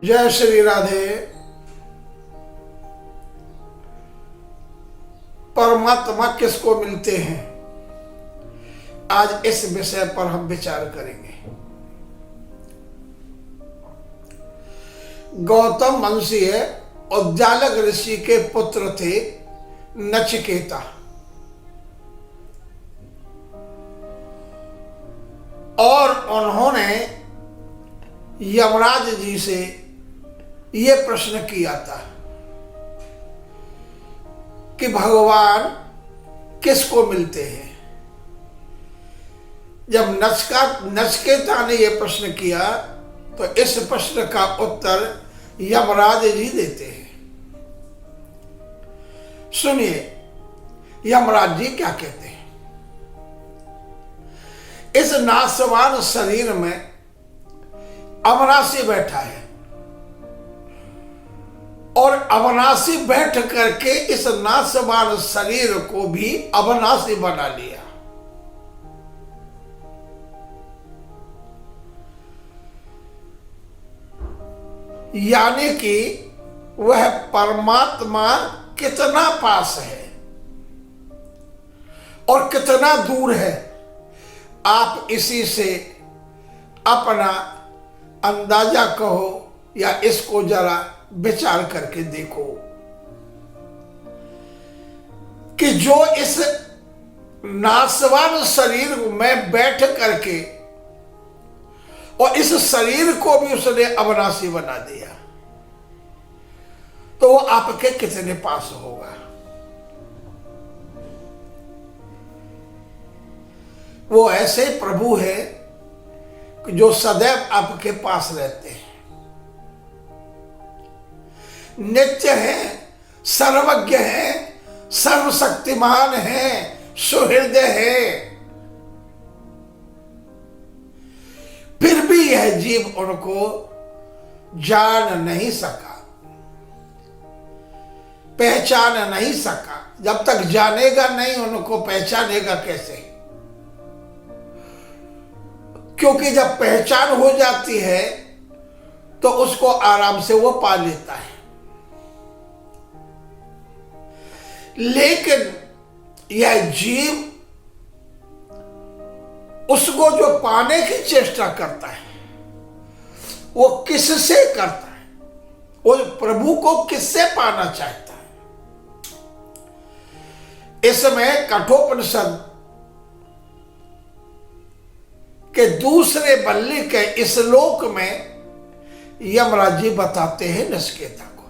जय श्री राधे। परमात्मा किसको मिलते हैं, आज इस विषय पर हम विचार करेंगे। गौतम वंशीय उद्दालक ऋषि के पुत्र थे नचिकेता। और उन्होंने यमराज जी से ये प्रश्न किया था कि भगवान किसको मिलते हैं। जब नचिकेता ने यह प्रश्न किया तो इस प्रश्न का उत्तर यमराज जी देते हैं। सुनिए यमराज जी क्या कहते हैं। इस नासवान शरीर में अविनाशी बैठा है और अविनाशी बैठ करके इस नासवान शरीर को भी अविनाशी बना लिया। यानी कि वह परमात्मा कितना पास है और कितना दूर है, आप इसी से अपना अंदाजा कहो या इसको जरा विचार करके देखो कि जो इस नासवान शरीर में बैठ करके और इस शरीर को भी उसने अविनाशी बना दिया तो वो आपके कितने पास होगा। वो ऐसे प्रभु है जो सदैव आपके पास रहते हैं, नित्य है, सर्वज्ञ है, सर्वशक्तिमान है, सुहृदय है। फिर भी यह जीव उनको जान नहीं सका, पहचान नहीं सका। जब तक जानेगा नहीं उनको पहचानेगा कैसे? क्योंकि जब पहचान हो जाती है तो उसको आराम से वो पा लेता है। लेकिन यह जीव उसको जो पाने की चेष्टा करता है वो किससे करता है, वो प्रभु को किससे पाना चाहता है। इसमें कठोपनिषद के दूसरे बल्ली के श्लोक में यमराज जी बताते हैं नचिकेता को,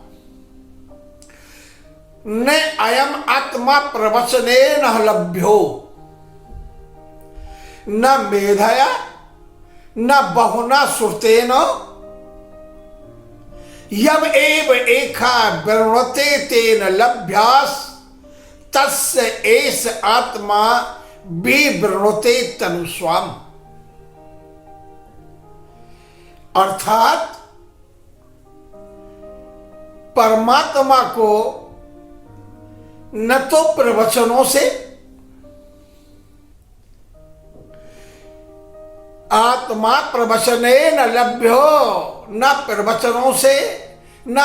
न अयम आत्मा प्रवचने न लभ्यो न मेधया न बहुना श्रुतेन यम एव एका वृणते तेन लभ्यास तस्य एष आत्मा विवृणते तनुस्वाम। अर्थात परमात्मा को न तो प्रवचनों से, आत्मा प्रवचने न लभ्यो, न प्रवचनों से, न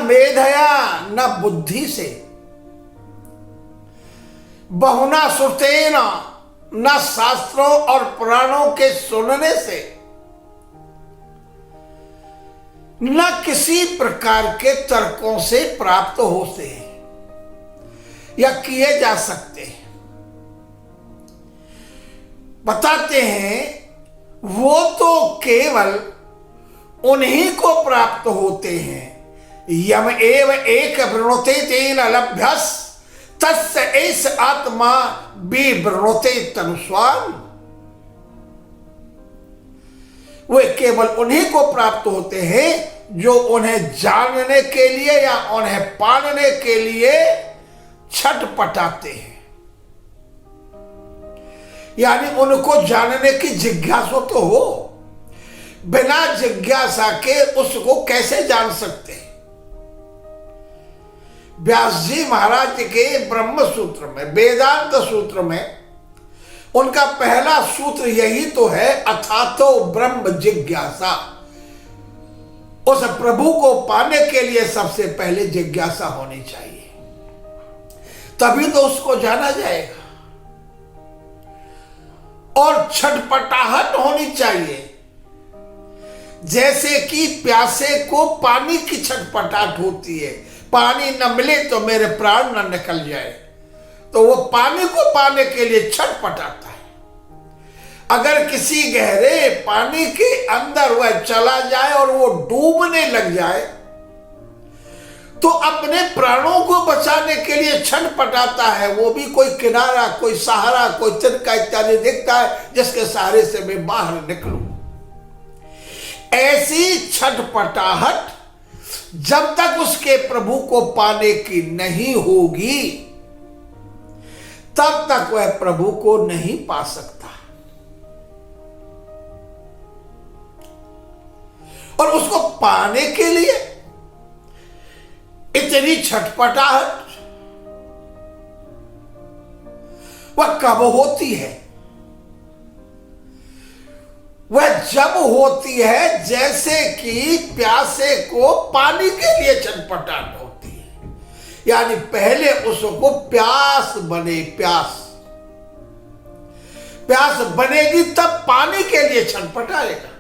मेधया न बुद्धि से, बहुना श्रुतेन न शास्त्रों और पुराणों के सुनने से, न किसी प्रकार के तर्कों से प्राप्त होते हैं या किए जा सकते हैं। बताते हैं वो तो केवल उन्हीं को प्राप्त होते हैं। यम एव एक वृणोते तेन लभ्यस तस्य एष आत्मा विवृणते तनुस्वाम। वे केवल उन्हीं को प्राप्त होते हैं जो उन्हें जानने के लिए या उन्हें पाने के लिए छटपटाते हैं। यानी उनको जानने की जिज्ञासा तो हो, बिना जिज्ञासा के उसको कैसे जान सकते हैं। व्यास जी महाराज के ब्रह्म सूत्र में, वेदांत सूत्र में उनका पहला सूत्र यही तो है, अथातो ब्रह्म जिज्ञासा। उस प्रभु को पाने के लिए सबसे पहले जिज्ञासा होनी चाहिए, तभी तो उसको जाना जाएगा। और छटपटाहट होनी चाहिए, जैसे कि प्यासे को पानी की छटपटाहट होती है। पानी न मिले तो मेरे प्राण न निकल जाए, तो वो पानी को पाने के लिए छटपटाता है। अगर किसी गहरे पानी के अंदर वह चला जाए और वो डूबने लग जाए, तो अपने प्राणों को बचाने के लिए छटपटाता है। वो भी कोई किनारा, कोई सहारा, कोई तिनका इत्यादि देखता है जिसके सहारे से मैं बाहर निकलूं। ऐसी छटपटाहट जब तक उसके प्रभु को पाने की नहीं होगी, तब तक वह प्रभु को नहीं पा सकता। और उसको पाने के लिए इतनी छटपटाहट वह कब होती है? वह जब होती है जैसे कि प्यासे को पानी के लिए छटपटाहट होती है, यानी पहले उसको प्यास बने। प्यास बनेगी तब पानी के लिए छटपटाएगा।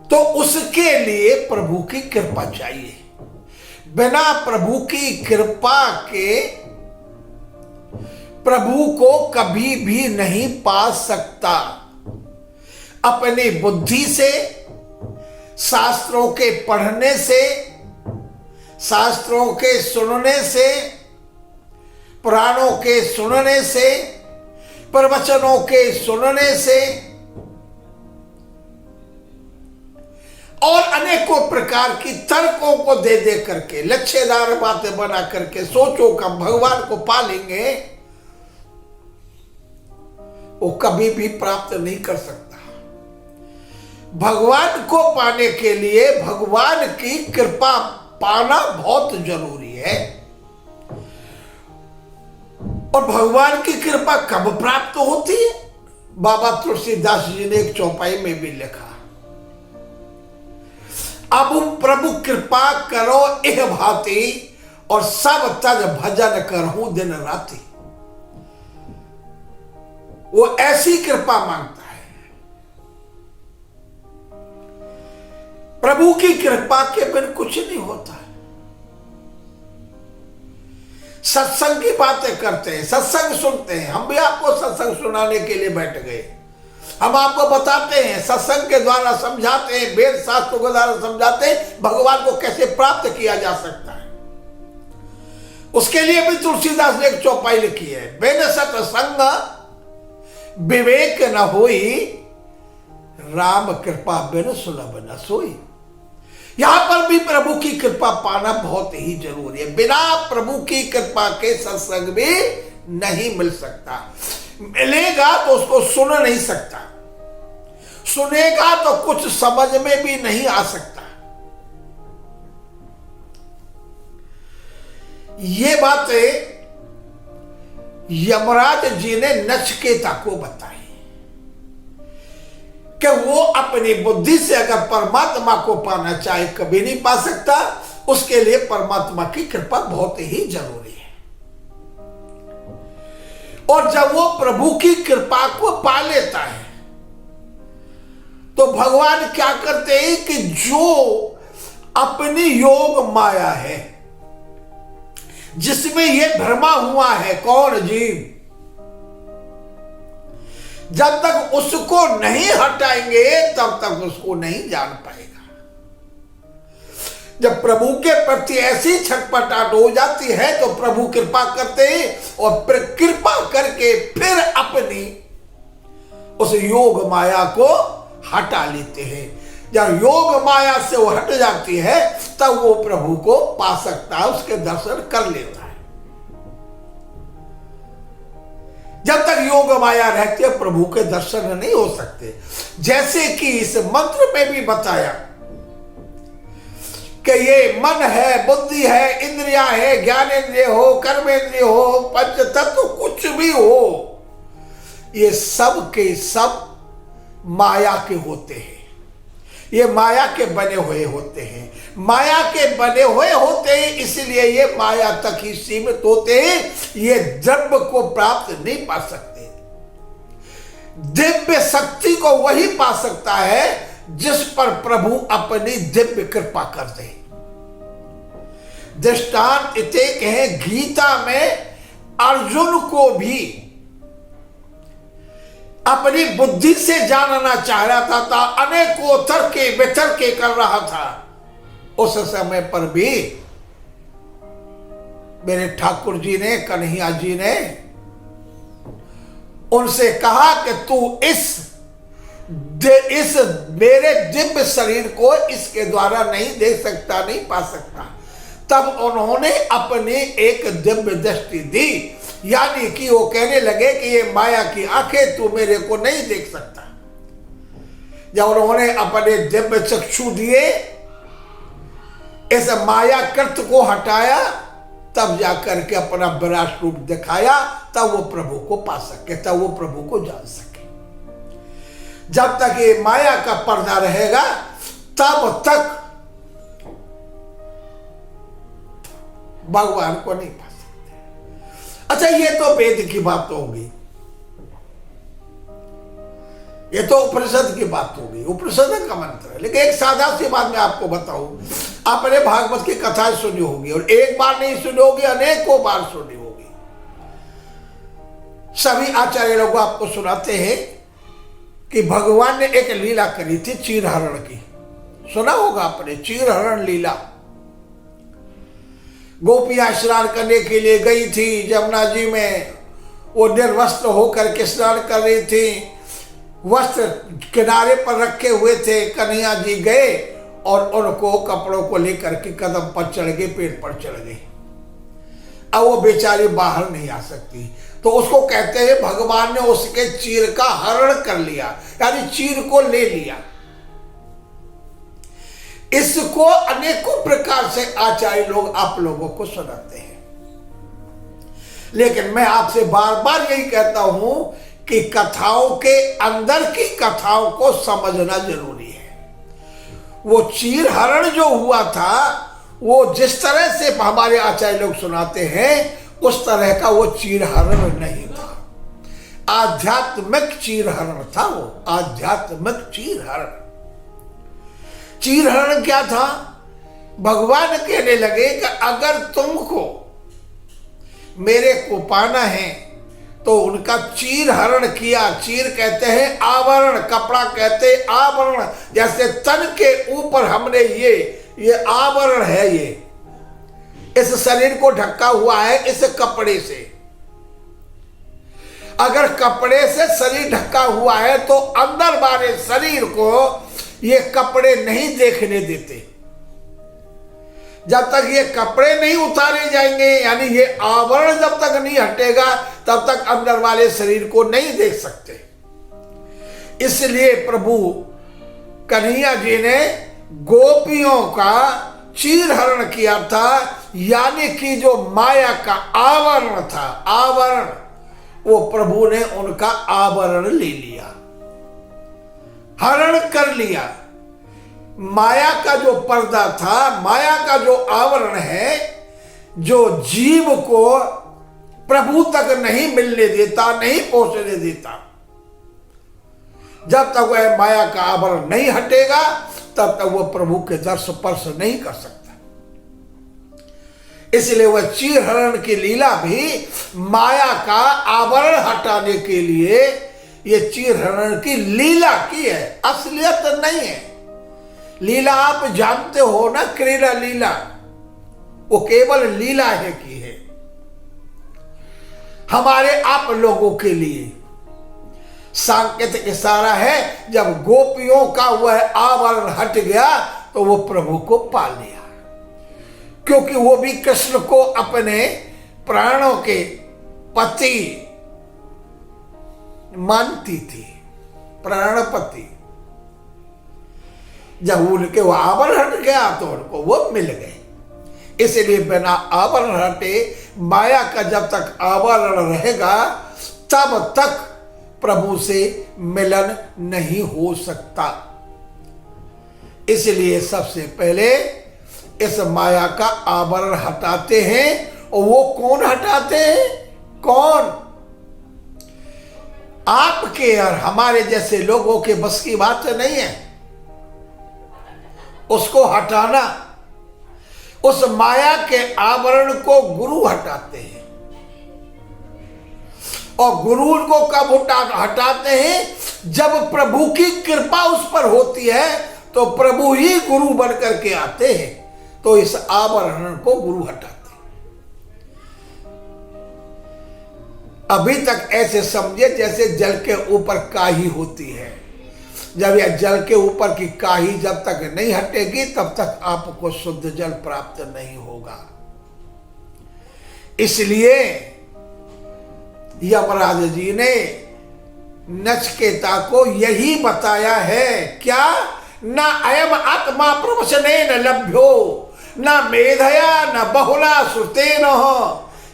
तो उसके लिए प्रभु की कृपा चाहिए। बिना प्रभु की कृपा के प्रभु को कभी भी नहीं पा सकता। अपनी बुद्धि से, शास्त्रों के पढ़ने से, शास्त्रों के सुनने से, पुराणों के सुनने से, प्रवचनों के सुनने से और अनेकों प्रकार की तर्कों को दे दे करके, लच्छेदार बातें बना करके सोचो कि भगवान को पा लेंगे, वो कभी भी प्राप्त नहीं कर सकता। भगवान को पाने के लिए भगवान की कृपा पाना बहुत जरूरी है। और भगवान की कृपा कब प्राप्त होती है? बाबा तुलसीदास जी ने एक चौपाई में भी लिखा, अब प्रभु कृपा करो एह भांति, और सब तज भजन करहूं दिन राति। वो ऐसी कृपा मांगता है। प्रभु की कृपा के बिन कुछ नहीं होता है। सत्संग की बातें करते हैं, सत्संग सुनते हैं। हम भी आपको सत्संग सुनाने के लिए बैठ गए। हम आपको बताते हैं, सत्संग के द्वारा समझाते हैं, वेद शास्त्रों के द्वारा समझाते हैं भगवान को कैसे प्राप्त किया जा सकता है। उसके लिए भी तुलसीदास ने एक चौपाई लिखी है, बिन सत्संग विवेक न होई, राम कृपा बिन सुलभ न सोई। यहां पर भी प्रभु की कृपा पाना बहुत ही जरूरी है। बिना प्रभु की कृपा के सत्संग भी नहीं मिल सकता। मिलेगा तो उसको सुन नहीं सकता, सुनेगा तो कुछ समझ में भी नहीं आ सकता। ये बातें यमराज जी ने नचिकेता को बताई कि वो अपनी बुद्धि से अगर परमात्मा को पाना चाहे कभी नहीं पा सकता। उसके लिए परमात्मा की कृपा बहुत ही जरूरी है। और जब वो प्रभु की कृपा को पा लेता है तो भगवान क्या करते हैं कि जो अपनी योग माया है, जिसमें ये भ्रमा हुआ है, कौन? जीव। जब तक उसको नहीं हटाएंगे तब तक उसको नहीं जान पाएगा। जब प्रभु के प्रति ऐसी छटपटाहट हो जाती है तो प्रभु कृपा करते हैं और कृपा करके फिर अपनी उस योग माया को हटा लेते हैं। जब योग माया से वो हट जाती है तब वो प्रभु को पा सकता है, उसके दर्शन कर लेता है। जब तक योग माया रहती है प्रभु के दर्शन नहीं हो सकते। जैसे कि इस मंत्र में भी बताया कि ये मन है, बुद्धि है, इंद्रियां है, ज्ञानेंद्रिय हो, कर्मेंद्रिय हो, पंच तत्व कुछ भी हो, ये सब के सब माया के होते हैं। ये माया के बने हुए होते हैं, माया के बने हुए होते हैं, इसलिए ये माया तक ही सीमित होते हैं। ये द्रव्य को प्राप्त नहीं पा सकते। दिव्य शक्ति को वही पा सकता है जिस पर प्रभु अपनी दिव्य कृपा कर दे। दृष्टांत इतेक है, गीता में अर्जुन को भी अपनी बुद्धि से जानना चाह रहा था, अनेकों तर्के वितर्के कर रहा था। उस समय पर भी मेरे ठाकुर जी ने, कन्हैया जी ने उनसे कहा कि तू इस मेरे दिव्य शरीर को इसके द्वारा नहीं देख सकता, नहीं पा सकता। तब उन्होंने अपनी एक दिव्य दृष्टि दी, यानी कि वो कहने लगे कि ये माया की आंखें तू मेरे को नहीं देख सकता। जब उन्होंने अपने दिव्य चक्षु दिए, इस माया कृत को हटाया, तब जाकर के अपना विराट रूप दिखाया, तब वो प्रभु को पा सके, तब वो प्रभु को जान सके। जब तक ये माया का पर्दा रहेगा तब तक भगवान को नहीं पा सकते। अच्छा, ये तो वेद की बात होगी, ये तो उपनिषद की बात होगी, उपनिषद का मंत्र है। लेकिन एक सादा सी बात मैं आपको बताऊं, आपने भागवत की कथाएं सुनी होगी, और एक बार नहीं सुनी होगी, अनेकों बार सुनी होगी। सभी आचार्य लोग आपको सुनाते हैं कि भगवान ने एक लीला करी थी चीरहरण की। सुना होगा आपने, चीरहरण लीला। गोपियां स्नान करने के लिए गई थी जमुना जी में, वो निर्वस्त्र होकर के स्नान कर रही थी, वस्त्र किनारे पर रखे हुए थे। कन्हैया जी गए और उनको कपड़ों को लेकर के कदम पर चढ़ गए, पेड़ पर चढ़ गए। अब वो बेचारी बाहर नहीं आ सकती, तो उसको कहते हैं भगवान ने उसके चीर का हरण कर लिया, यानी चीर को ले लिया। इसको अनेकों प्रकार से आचार्य लोग आप लोगों को सुनाते हैं। लेकिन मैं आपसे बार बार यही कहता हूं कि कथाओं के अंदर की कथाओं को समझना जरूरी है। वो चीर हरण जो हुआ था, वो जिस तरह से हमारे आचार्य लोग सुनाते हैं, उस तरह का वो चीर हरण नहीं था। आध्यात्मिक चीर हरण था वो, आध्यात्मिक चीर हरण। चीर हरण क्या था? भगवान कहने लगे कि अगर तुमको मेरे को पाना है तो उनका चीर हरण किया। चीर कहते हैं आवरण, कपड़ा कहते हैं आवरण। जैसे तन के ऊपर हमने ये आवरण है, ये इस शरीर को ढका हुआ है इस कपड़े से। अगर कपड़े से शरीर ढका हुआ है तो अंदर वाले शरीर को ये कपड़े नहीं देखने देते। जब तक ये कपड़े नहीं उतारे जाएंगे, यानी ये आवरण जब तक नहीं हटेगा, तब तक अंदर वाले शरीर को नहीं देख सकते। इसलिए प्रभु कन्हैया जी ने गोपियों का चीर हरण किया था, यानी कि जो माया का आवरण था, आवरण, वो प्रभु ने उनका आवरण ले लिया, हरण कर लिया। माया का जो पर्दा था, माया का जो आवरण है, जो जीव को प्रभु तक नहीं मिलने देता, नहीं पहुंचने देता, जब तक वह माया का आवरण नहीं हटेगा तब तक वह प्रभु के दर्श स्पर्श नहीं कर सकता। इसलिए वह चीर हरण की लीला भी माया का आवरण हटाने के लिए ये चीर हरण की लीला की है, असलियत नहीं है। लीला आप जानते हो ना, क्रीड़ा लीला, वो केवल लीला है की है हमारे आप लोगों के लिए। सांकेतिक इशारा है, जब गोपियों का वह आवरण हट गया तो वो प्रभु को पा लिया, क्योंकि वो भी कृष्ण को अपने प्राणों के पति मानती थी, प्राणपति। जब उनके वो आवरण हट गया तो उनको वो मिल गए। इसलिए बिना आवरण हटे माया का जब तक आवरण रहेगा तब तक प्रभु से मिलन नहीं हो सकता। इसलिए सबसे पहले इस माया का आवरण हटाते हैं। और वो कौन हटाते हैं? कौन? आपके और हमारे जैसे लोगों के बस की बात नहीं है उसको हटाना। उस माया के आवरण को गुरु हटाते हैं। और गुरु को कब हटाते हैं? जब प्रभु की कृपा उस पर होती है तो प्रभु ही गुरु बन करके आते हैं। तो इस आवरण को गुरु हटाते हैं। अभी तक ऐसे समझे जैसे जल के ऊपर काही होती है। जब यह जल के ऊपर की काही जब तक नहीं हटेगी तब तक आपको शुद्ध जल प्राप्त नहीं होगा। इसलिए यमराज जी ने नचिकेता को यही बताया है। क्या? न अयम आत्मा प्रवचनेन लभ्यो न मेधया न बहुला श्रुतेन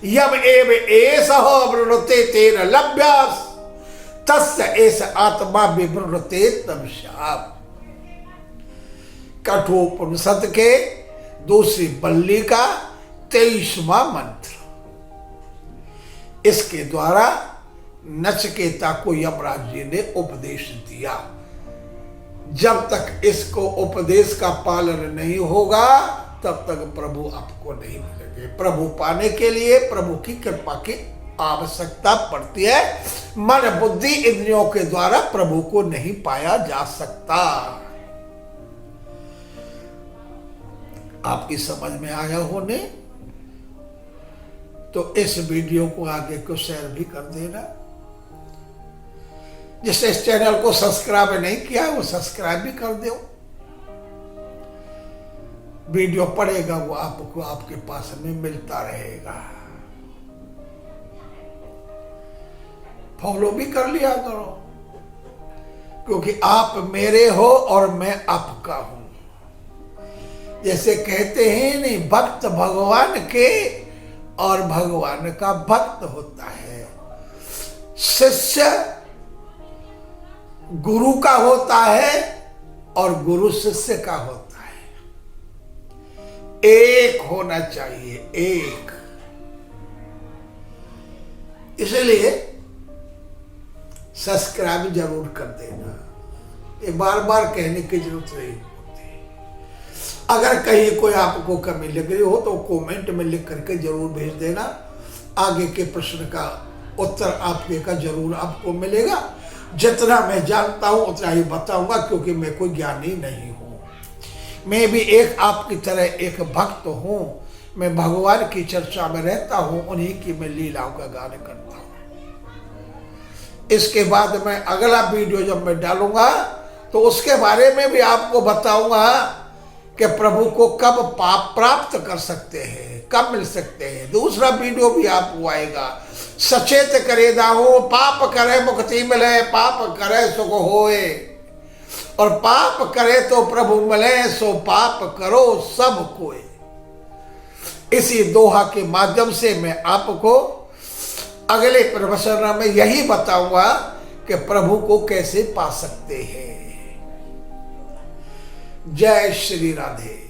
यम एव एषः वृणुते तेन लभ्यास् तस्य एष आत्मा विवृणुते तम शाप। कठोपनिषद के दूसरी बल्ली का 23वां मंत्र। इसके द्वारा नचिकेता को यमराज जी ने उपदेश दिया। जब तक इसको उपदेश का पालन नहीं होगा तब तक प्रभु आपको नहीं मिलेंगे। प्रभु पाने के लिए प्रभु की कृपा की आवश्यकता पड़ती है। मन बुद्धि इंद्रियों के द्वारा प्रभु को नहीं पाया जा सकता। आपकी समझ में आया होने तो इस वीडियो को आगे को शेयर भी कर देना। जिसने इस चैनल को सब्सक्राइब नहीं किया वो सब्सक्राइब भी कर दो। वीडियो पड़ेगा वो आपको आपके पास में मिलता रहेगा। फॉलो भी कर लिया करो क्योंकि आप मेरे हो और मैं आपका हूं। जैसे कहते हैं नहीं, भक्त भगवान के और भगवान का भक्त होता है। शिष्य गुरु का होता है और गुरु शिष्य का होता है। एक होना चाहिए, एक। इसलिए सब्सक्राइब जरूर कर देना। ये बार बार कहने की जरूरत नहीं होती। अगर कहीं कोई आपको कमी लग रही हो तो कमेंट में लिख करके जरूर भेज देना। आगे के प्रश्न का उत्तर आपके का जरूर आपको मिलेगा। जितना मैं जानता हूं उतना ही बताऊंगा क्योंकि मैं कोई ज्ञानी नहीं हूं। मैं भी एक आपकी तरह एक भक्त हूं। मैं भगवान की चर्चा में रहता हूं, उन्हीं की मैं लीलाओं का गान करता हूं। इसके बाद मैं अगला वीडियो जब मैं डालूंगा तो उसके बारे में भी आपको बताऊंगा कि प्रभु को कब पाप प्राप्त कर सकते हैं, कब मिल सकते हैं। दूसरा वीडियो भी आपको आएगा। सचेत करे दाहो, पाप करे मुक्ति मिले, पाप करे सुख होए। और पाप करे तो प्रभु मिले, सो पाप करो सब कोई। इसी दोहा के माध्यम से मैं आपको अगले प्रवचन में यही बताऊंगा कि प्रभु को कैसे पा सकते हैं। जय श्री राधे।